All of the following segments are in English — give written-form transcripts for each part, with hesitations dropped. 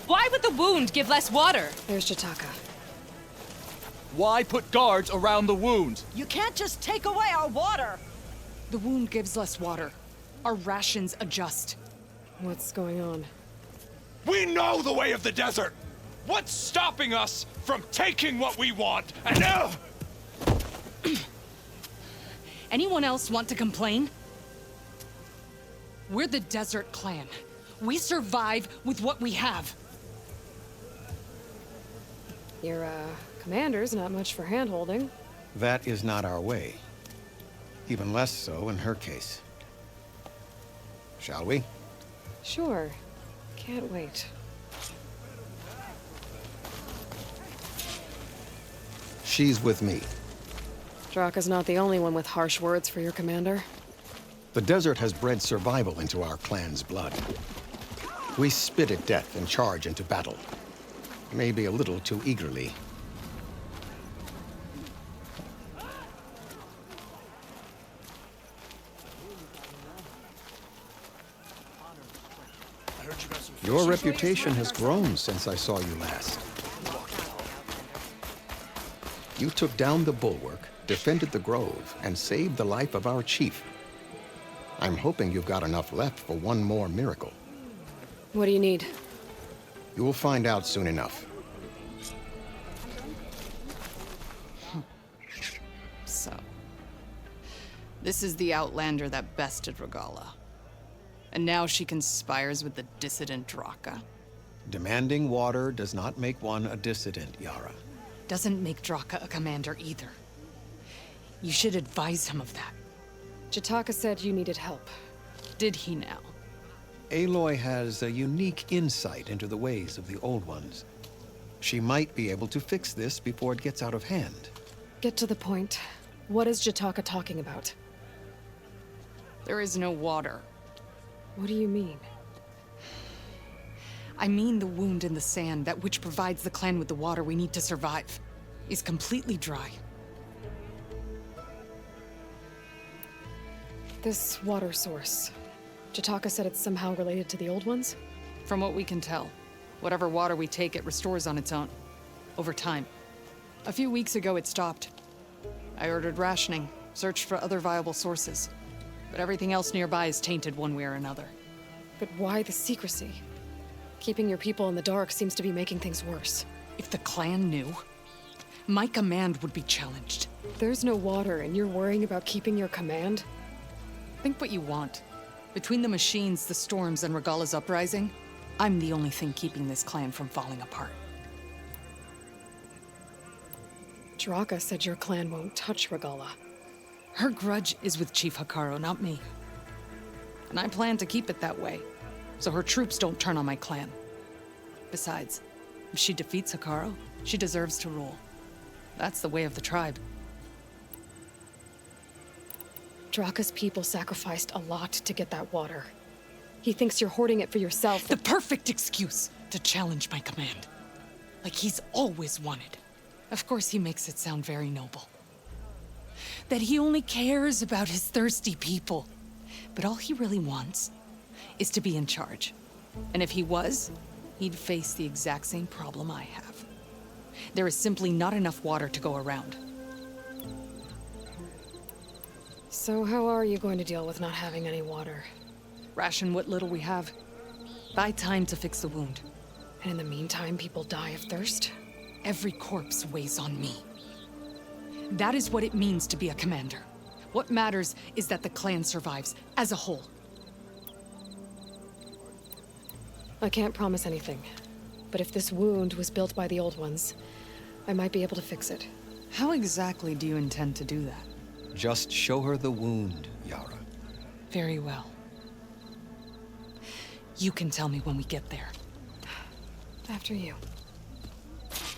Why would the wound give less water? There's Jataka. Why put guards around the wound? You can't just take away our water! The wound gives less water. Our rations adjust. What's going on? We know the way of the desert! What's stopping us from taking what we want? And now... Anyone else want to complain? We're the Desert Clan. We survive with what we have. Your, commander's not much for hand-holding. That is not our way. Even less so in her case. Shall we? Sure. Can't wait. She's with me. Draka's not the only one with harsh words for your commander. The desert has bred survival into our clan's blood. We spit at death and charge into battle. Maybe a little too eagerly. Your reputation has grown since I saw you last. You took down the bulwark, defended the grove, and saved the life of our chief. I'm hoping you've got enough left for one more miracle. What do you need? You will find out soon enough. So, this is the Outlander that bested Regalla. And now she conspires with the dissident Draka. Demanding water does not make one a dissident, Yara. Doesn't make Draka a commander either. You should advise him of that. Jataka said you needed help. Did he now? Aloy has a unique insight into the ways of the Old Ones. She might be able to fix this before it gets out of hand. Get to the point. What is Jataka talking about? There is no water. What do you mean? I mean the wound in the sand, that which provides the clan with the water we need to survive, is completely dry. This water source, Jataka said it's somehow related to the Old Ones? From what we can tell, whatever water we take, it restores on its own. Over time. A few weeks ago, it stopped. I ordered rationing, searched for other viable sources. But everything else nearby is tainted one way or another. But why the secrecy? Keeping your people in the dark seems to be making things worse. If the clan knew, my command would be challenged. There's no water, and you're worrying about keeping your command? Think what you want. Between the machines, the storms, and Regalla's uprising, I'm the only thing keeping this clan from falling apart. Draka said your clan won't touch Regalla. Her grudge is with Chief Hekarro, not me. And I plan to keep it that way, so her troops don't turn on my clan. Besides, if she defeats Hekarro, she deserves to rule. That's the way of the tribe. Draka's people sacrificed a lot to get that water. He thinks you're hoarding it for yourself. The perfect excuse to challenge my command. Like he's always wanted. Of course he makes it sound very noble. That he only cares about his thirsty people. But all he really wants is to be in charge. And if he was, he'd face the exact same problem I have. There is simply not enough water to go around. So how are you going to deal with not having any water? Ration what little we have. Buy time to fix the wound. And in the meantime, people die of thirst? Every corpse weighs on me. That is what it means to be a commander. What matters is that the clan survives, as a whole. I can't promise anything. But if this wound was built by the Old Ones, I might be able to fix it. How exactly do you intend to do that? Just show her the wound, Yara. Very well. You can tell me when we get there. After you.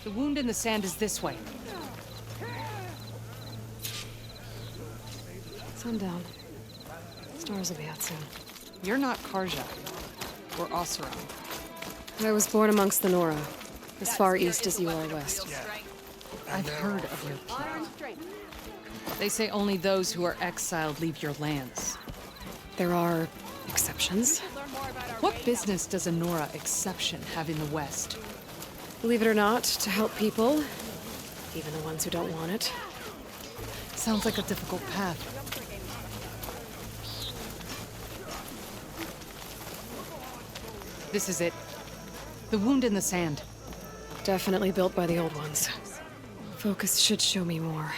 The wound in the sand is this way. Sundown. Stars will be out soon. You're not Karja, or Oseram. I was born amongst the Nora, as far east as you are west. I've heard of your people. They say only those who are exiled leave your lands. There are exceptions. Learn more about our What business does a Nora exception have in the West? Believe it or not, to help people, even the ones who don't want it. Sounds like a difficult path. This is it. The wound in the sand. Definitely built by the old ones. Focus should show me more.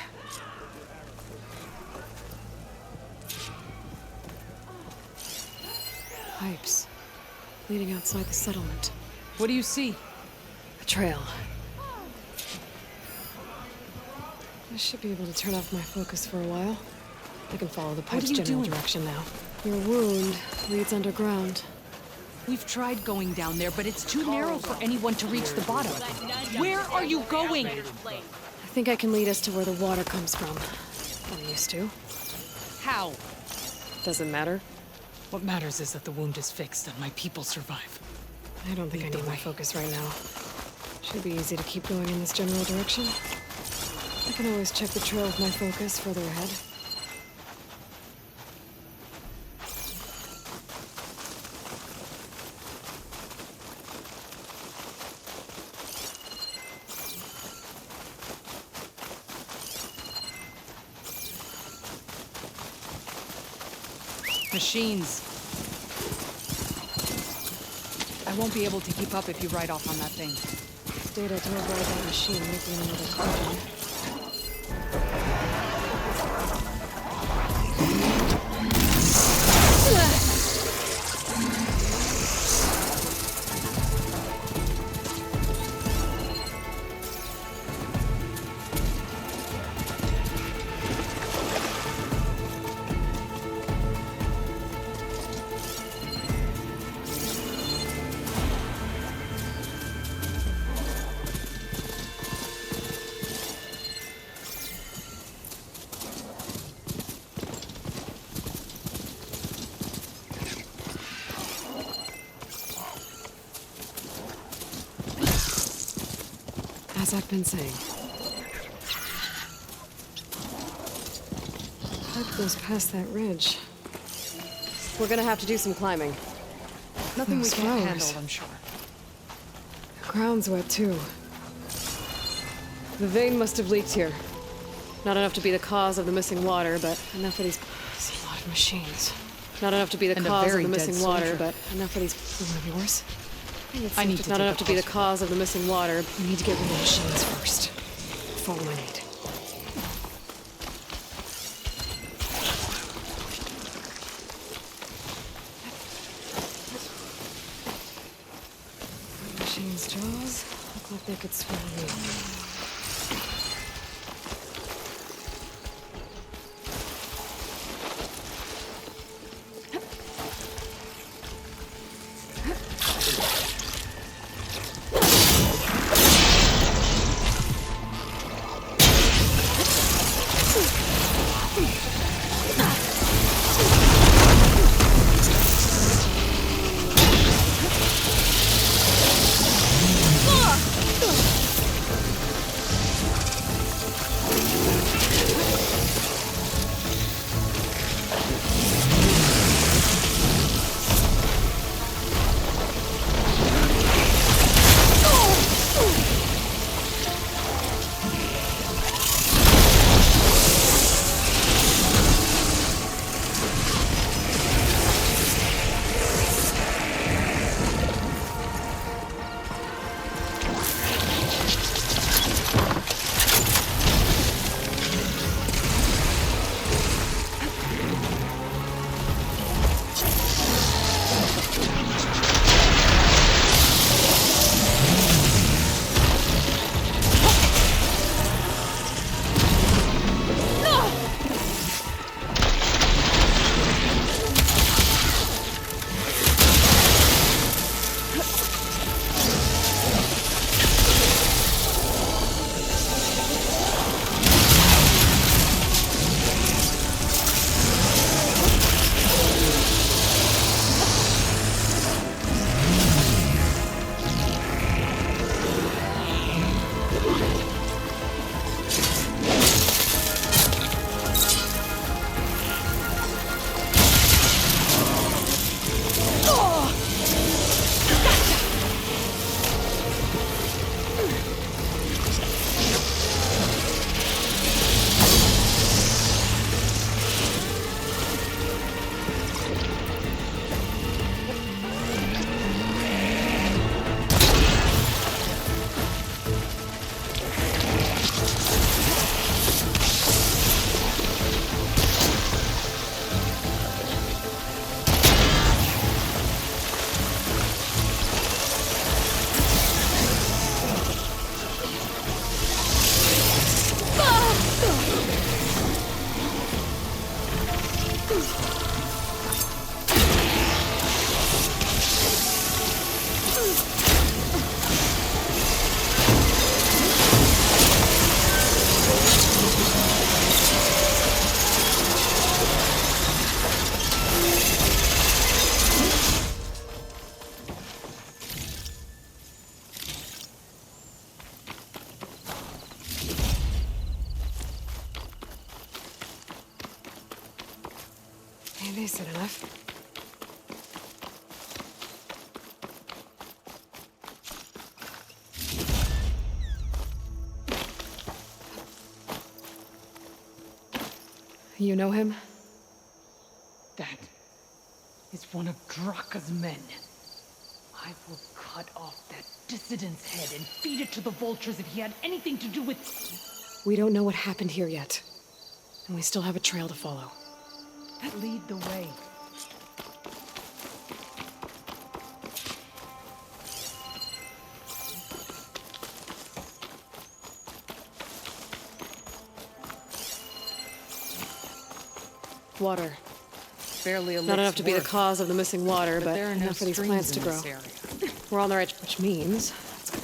Pipes. Leading outside the settlement. What do you see? A trail. I should be able to turn off my focus for a while. I can follow the pipe's general direction now. Your wound leads underground. We've tried going down there, but it's too narrow for anyone to reach the bottom. Where are you going? I think I can lead us to where the water comes from. I used to. How? Doesn't matter. What matters is that the wound is fixed and my people survive. I don't think I need my focus right now. Should be easy to keep going in this general direction. I can always check the trail with my focus further ahead. Machines. I won't be able to keep up if you ride off on that thing. Data to avoid that machine making another carbon. As I've been saying. Pipe goes past that ridge. We're gonna have to do some climbing. Nothing we Those can't flowers. handle, I'm sure. The ground's wet too. The vein must have leaked here. Not enough to be the cause of the missing water, but enough of these... There's a lot of machines. Not enough to be the And a cause of very the dead missing water, soldier. but enough of these... One of yours? I need to Not take enough a to be the closer cause of the missing water. We need to get rid of the machines first. Fulminate. Machines' jaws look like they could swallow me. Decent enough. You know him? That is one of Draka's men. I will cut off that dissident's head and feed it to the vultures if he had anything to do with... We don't know what happened here yet. And we still have a trail to follow. Lead the way. Water. Barely a Not enough to be the worth. cause of the missing water, but there are no enough for these plants to streams grow. in this area. We're on the right, which means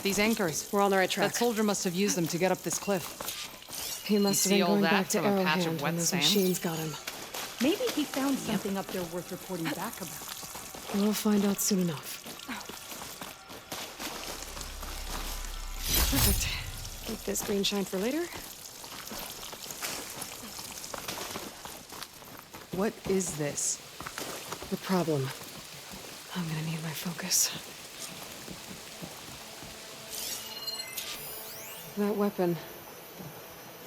These anchors. we're on the right track. That soldier must have used them to get up this cliff. He must have see been all going that back to from a patch of Arrowhand when wet those sand? machines got him. Maybe he found something up there worth reporting back about. We'll find out soon enough. Perfect. Keep this green shine for later. What is this? The problem. I'm gonna need my focus. That weapon.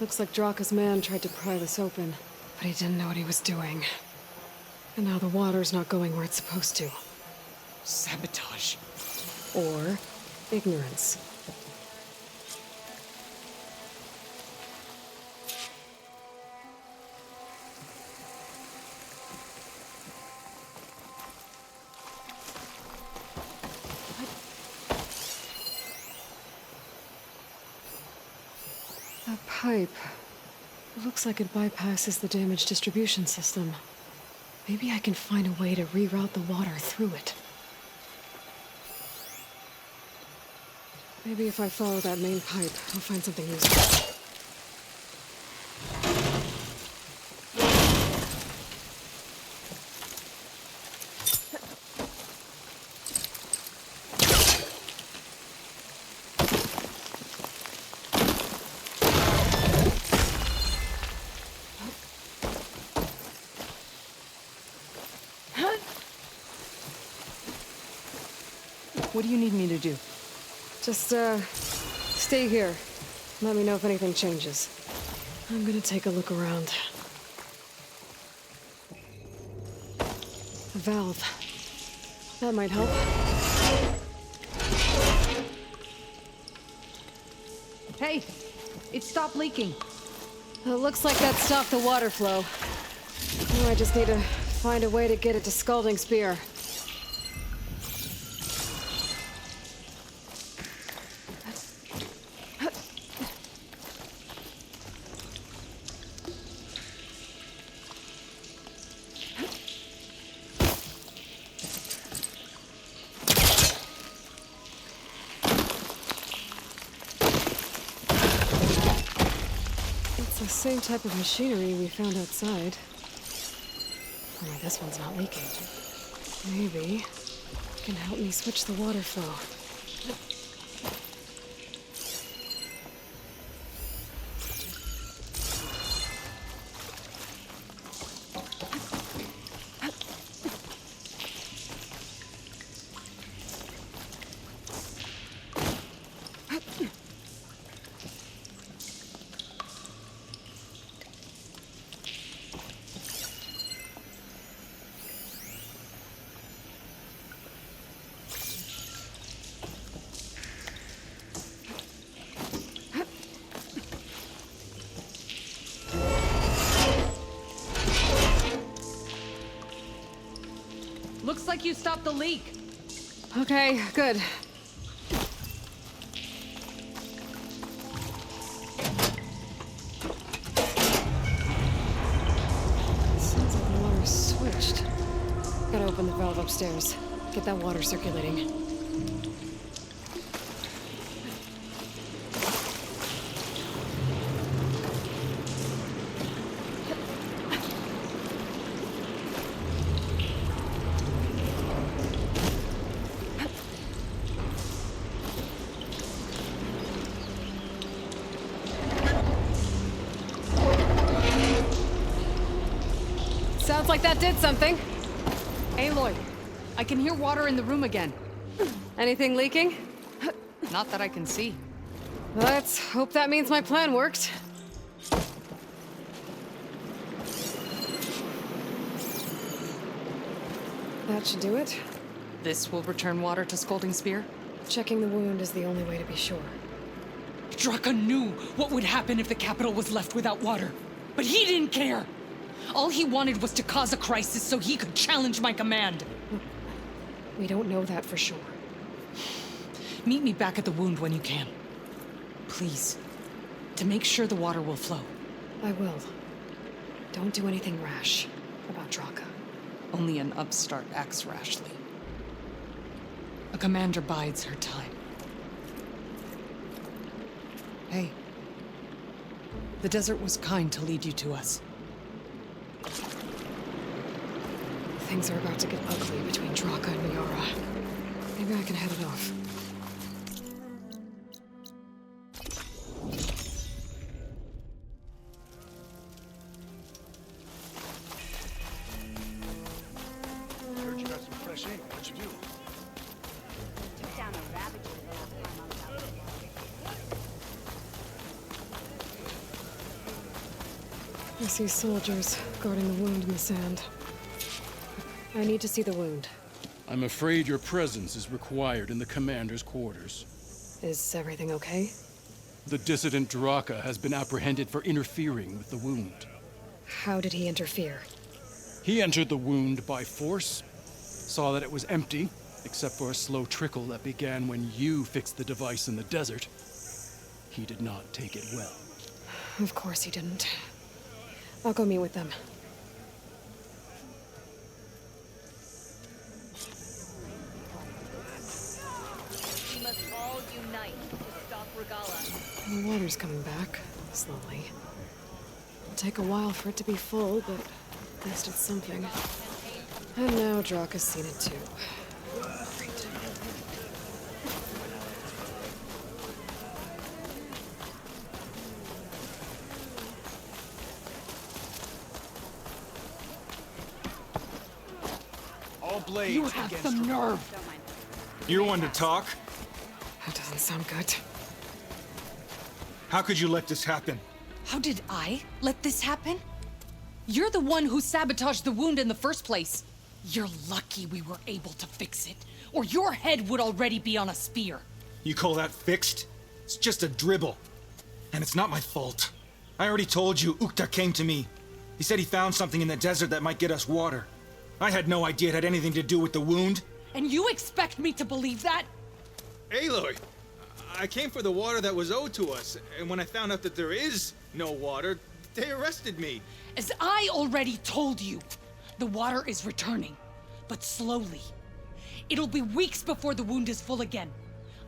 Looks like Draka's man tried to pry this open, but he didn't know what he was doing. And now the water's not going where it's supposed to. Sabotage. Or ignorance. That pipe. It looks like it bypasses the damaged distribution system. Maybe I can find a way to reroute the water through it. Maybe if I follow that main pipe, I'll find something useful. What do you need me to do? Just, stay here. Let me know if anything changes. I'm gonna take a look around. A valve. That might help. Hey, it stopped leaking. It looks like that stopped the water flow. Now I just need to find a way to get it to Scalding Spear. The same type of machinery we found outside. Only this one's not leaking. Maybe it can help me switch the water flow. Looks like you stopped the leak. Okay, good. Sounds like the water's open the valve upstairs. Get that water circulating. Sounds like that did something. Aloy, I can hear water in the room again. Anything leaking? Not that I can see. Let's hope that means my plan worked. That should do it. This will return water to Scolding Spear? Checking the wound is the only way to be sure. Draka knew what would happen if the capital was left without water. But he didn't care! All he wanted was to cause a crisis so he could challenge my command. We don't know that for sure. Meet me back at the wound when you can. Please. To make sure the water will flow. I will. Don't do anything rash about Draka. Only an upstart acts rashly. A commander bides her time. Hey. The desert was kind to lead you to us. Things are about to get ugly between Draka and Miara. Maybe I can head it off. Heard you got some fresh ink. What'd you do? Took down a rabbit hole the last time I was out. I see soldiers guarding the wound in the sand. I need to see the wound. I'm afraid your presence is required in the commander's quarters. Is everything okay? The dissident Draka has been apprehended for interfering with the wound. How did he interfere? He entered the wound by force, saw that it was empty, except for a slow trickle that began when you fixed the device in the desert. He did not take it well. Of course he didn't. I'll go meet with them. We must all unite to stop Regala. The water's coming back, slowly. It'll take a while for it to be full, but at least it's something. And now Draka's seen it too. Great. All blades You have against some nerve! You're one to talk? That doesn't sound good. How could you let this happen? How did I let this happen? You're the one who sabotaged the wound in the first place. You're lucky we were able to fix it, or your head would already be on a spear. You call that fixed? It's just a dribble. And it's not my fault. I already told you, Ukta came to me. He said he found something in the desert that might get us water. I had no idea it had anything to do with the wound. And you expect me to believe that? Aloy, I came for the water that was owed to us, and when I found out that there is no water, they arrested me. As I already told you, the water is returning, but slowly. It'll be weeks before the wound is full again.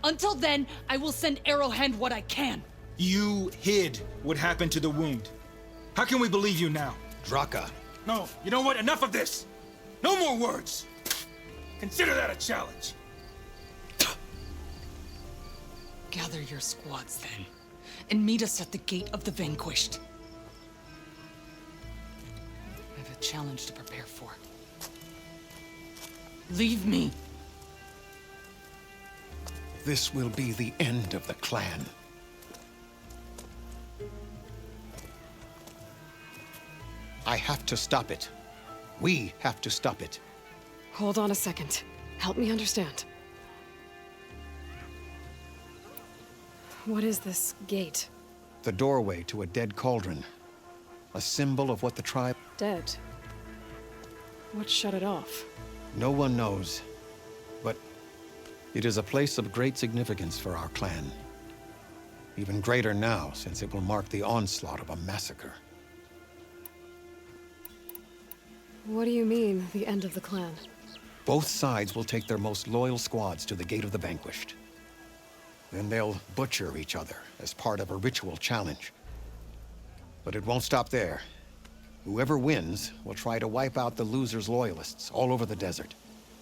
Until then, I will send Arrowhand what I can. You hid what happened to the wound. How can we believe you now? Draka. No, you know what? Enough of this! No more words! Consider that a challenge. Gather your squads then, and meet us at the Gate of the Vanquished. I have a challenge to prepare for. Leave me. This will be the end of the clan. I have to stop it. We have to stop it. Hold on a second. Help me understand. What is this gate? The doorway to a dead cauldron. A symbol of what the tribe... Dead. What shut it off? No one knows. But it is a place of great significance for our clan. Even greater now, since it will mark the onslaught of a massacre. What do you mean, the end of the clan? Both sides will take their most loyal squads to the Gate of the Vanquished. Then they'll butcher each other as part of a ritual challenge. But it won't stop there. Whoever wins will try to wipe out the loser's loyalists all over the desert.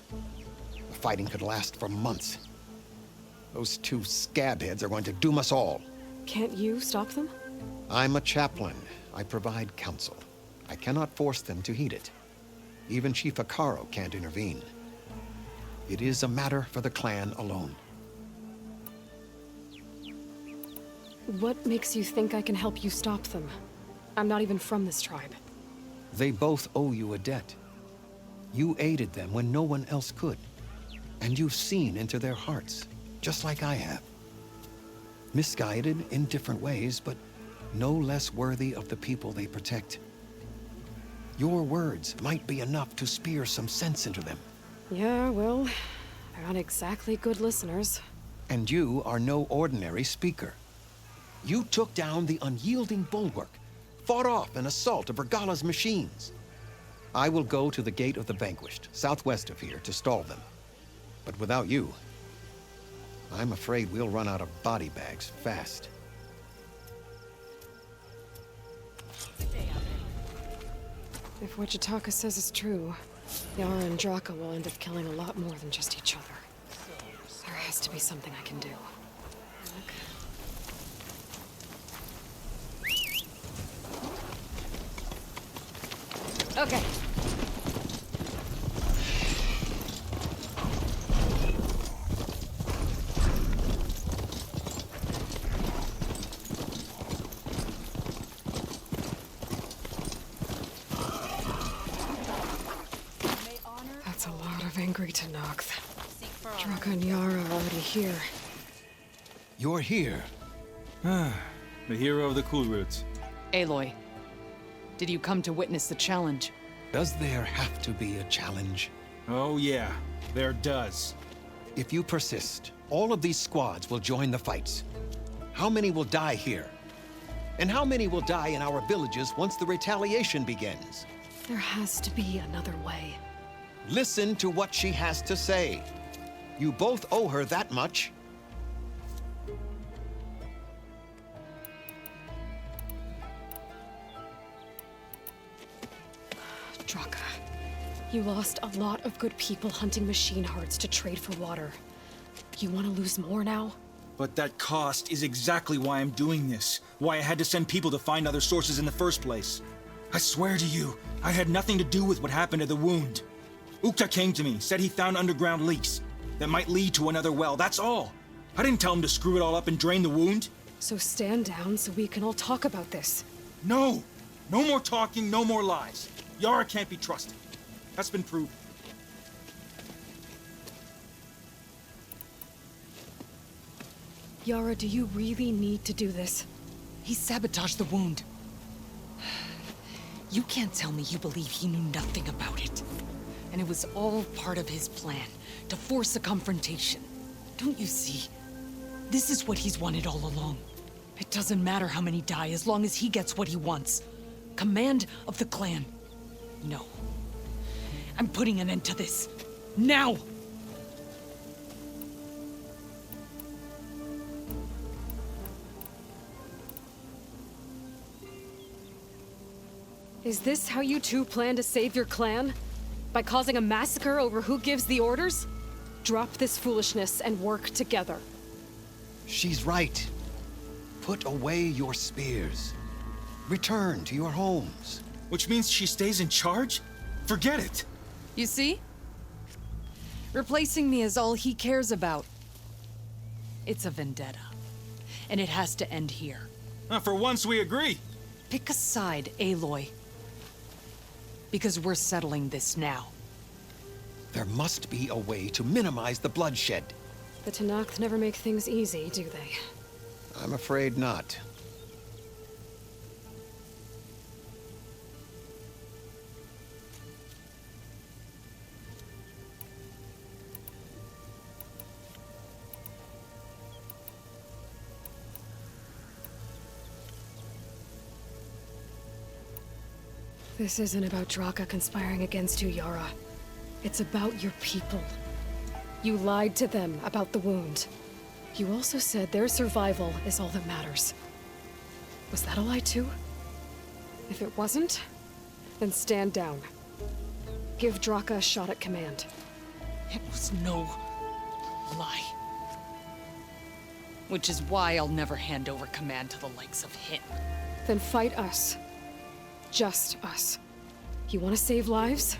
The fighting could last for months. Those two scabheads are going to doom us all. Can't you stop them? I'm a chaplain. I provide counsel. I cannot force them to heed it. Even Chief Akaro can't intervene. It is a matter for the clan alone. What makes you think I can help you stop them? I'm not even from this tribe. They both owe you a debt. You aided them when no one else could. And you've seen into their hearts, just like I have. Misguided in different ways, but no less worthy of the people they protect. Your words might be enough to spear some sense into them. Yeah, well, they're not exactly good listeners. And you are no ordinary speaker. You took down the unyielding bulwark, fought off an assault of Regala's machines. I will go to the Gate of the Vanquished, southwest of here, to stall them. But without you, I'm afraid we'll run out of body bags fast. If what Jataka says is true, Yara and Draka will end up killing a lot more than just each other. There has to be something I can do. Okay. That's a lot of angry Tenakth. Draka and Yara are already here. You're here. The hero of the Cool Roots. Aloy, did you come to witness the challenge? Does there have to be a challenge? Oh yeah, there does. If you persist, all of these squads will join the fights. How many will die here? And how many will die in our villages once the retaliation begins? There has to be another way. Listen to what she has to say. You both owe her that much. Draka, you lost a lot of good people hunting machine hearts to trade for water. You want to lose more now? But that cost is exactly why I'm doing this. Why I had to send people to find other sources in the first place. I swear to you, I had nothing to do with what happened to the wound. Ukta came to me, said he found underground leaks that might lead to another well, that's all. I didn't tell him to screw it all up and drain the wound. So stand down so we can all talk about this. No! No more talking, no more lies. Yara can't be trusted. That's been proven. Yara, do you really need to do this? He sabotaged the wound. You can't tell me you believe he knew nothing about it. And it was all part of his plan, to force a confrontation. Don't you see? This is what he's wanted all along. It doesn't matter how many die as long as he gets what he wants. Command of the clan. No. I'm putting an end to this. Now! Is this how you two plan to save your clan? By causing a massacre over who gives the orders? Drop this foolishness and work together. She's right. Put away your spears. Return to your homes. Which means she stays in charge? Forget it! You see? Replacing me is all he cares about. It's a vendetta. And it has to end here. For once we agree. Pick a side, Aloy. Because we're settling this now. There must be a way to minimize the bloodshed. The Tenakth never make things easy, do they? I'm afraid not. This isn't about Draka conspiring against you, Yara. It's about your people. You lied to them about the wound. You also said their survival is all that matters. Was that a lie too? If it wasn't, then stand down. Give Draka a shot at command. It was no lie. Which is why I'll never hand over command to the likes of him. Then fight us. Just us. You want to save lives?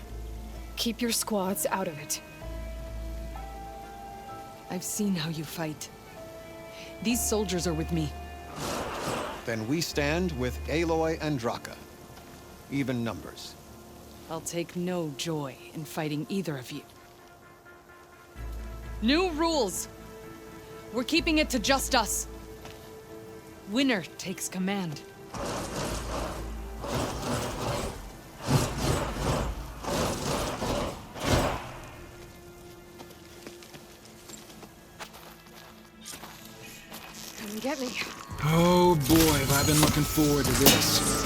Keep your squads out of it. I've seen how you fight. These soldiers are with me. Then we stand with Aloy and Draka. Even numbers. I'll take no joy in fighting either of you. New rules! We're keeping it to just us. Winner takes command. Come get me. Oh boy, have I been looking forward to this.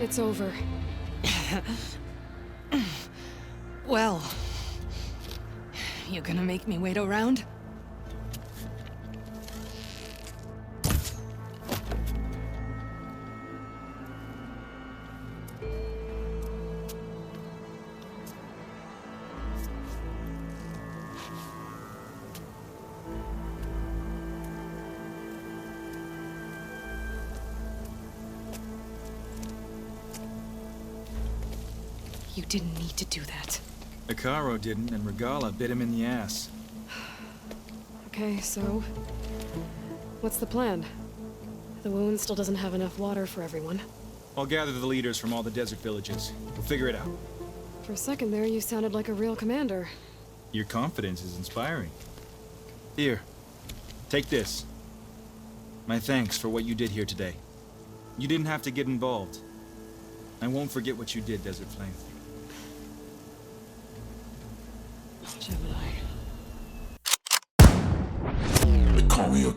It's over. Well, you gonna make me wait around? You didn't need to do that. Ikaro didn't, and Regala bit him in the ass. Okay, so... what's the plan? The wound still doesn't have enough water for everyone. I'll gather the leaders from all the desert villages. We'll figure it out. For a second there, you sounded like a real commander. Your confidence is inspiring. Here, take this. My thanks for what you did here today. You didn't have to get involved. I won't forget what you did, Desert Flame. Gemini. They call me a